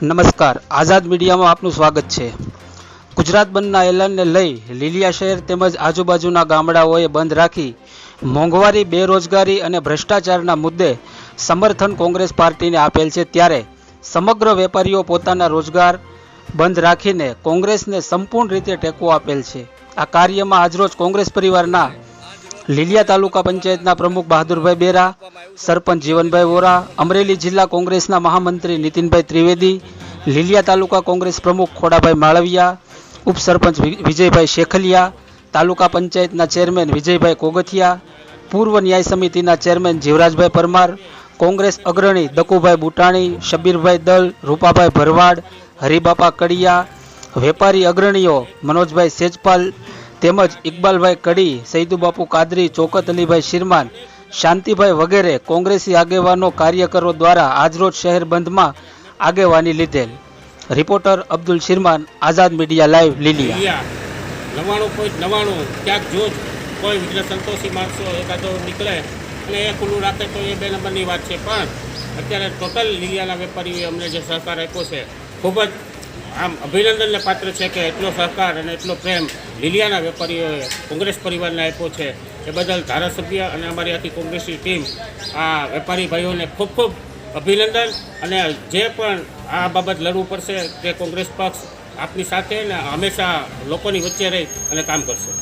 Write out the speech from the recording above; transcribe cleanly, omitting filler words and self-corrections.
નમસ્કાર, આઝાદ મીડિયામાં આપનું સ્વાગત છે। ગુજરાત બંધના એલાનને લઈ લીલિયા શહેર તેમજ આજુબાજુના ગામડાઓએ બંધ રાખી મોંઘવારી, બેરોજગારી અને ભ્રષ્ટાચારના મુદ્દે સમર્થન કોંગ્રેસ પાર્ટીને આપેલ છે, ત્યારે સમગ્ર વેપારીઓ પોતાના રોજગાર બંધ રાખીને કોંગ્રેસને સંપૂર્ણ રીતે ટેકો આપેલ છે। આ કાર્યમાં આજરોજ કોંગ્રેસ પરિવારના લીલિયા તાલુકા પંચાયતના પ્રમુખ બહાદુરભાઈ બેરા, સરપંચ જીવનભાઈ વોરા, અમરેલી જિલ્લા કોંગ્રેસના મહામંત્રી નીતિનભાઈ ત્રિવેદી, લીલિયા તાલુકા કોંગ્રેસ પ્રમુખ ખોડાભાઈ માળવિયા, ઉપસરપંચ વિજયભાઈ શેખલિયા, તાલુકા પંચાયતના ચેરમેન વિજયભાઈ કોગથિયા, પૂર્વ ન્યાય સમિતિના ચેરમેન જીવરાજભાઈ પરમાર, કોંગ્રેસ અગ્રણી દકુભાઈ બુટાણી, શબીરભાઈ દલ, રૂપાભાઈ ભરવાડ, હરિબાપા કડિયા, વેપારી અગ્રણીઓ મનોજભાઈ સેજપાલ તેમજ ઇકબાલભાઈ કડી, સૈદુબાપુ કાદરી, ચોકત અલીભાઈ શિરમાન, શાંતિભાઈ વગેરે કોંગ્રેસી આગેવાનો કાર્યકરો દ્વારા આજરોજ શહેર બંધમાં આગેવાની લીધેલ। રિપોર્ટર અબ્દુલ શિરમાન, આઝાદ મીડિયા લાઈવ, લીલિયા। 99.99 ક્યાંક જો કોઈ વિઘ્ન સંતોષી માણસો એકાદો નીકળે અને એ ખુલ્લું રાખે તો એ 2 નંબરની વાત છે, પણ અત્યારે ટોટલ લીલિયાના વેપારીઓએ અમને જે સહકાર આપ્યો છે ખૂબ જ આમ અભિનંદનને પાત્ર છે કે એટલો સહકાર અને એટલો પ્રેમ લીલિયાના વેપારીઓએ કોંગ્રેસ પરિવારને આપ્યો છે। એ બદલ ધારાસભ્ય અને અમારી આખી કોંગ્રેસની ટીમ આ વેપારી ભાઈઓને ખૂબ ખૂબ અભિનંદન, અને જે પણ આ બાબત લડવું પડશે તે કોંગ્રેસ પક્ષ આપની સાથે ને હંમેશા લોકોની વચ્ચે રહી અને કામ કરશે।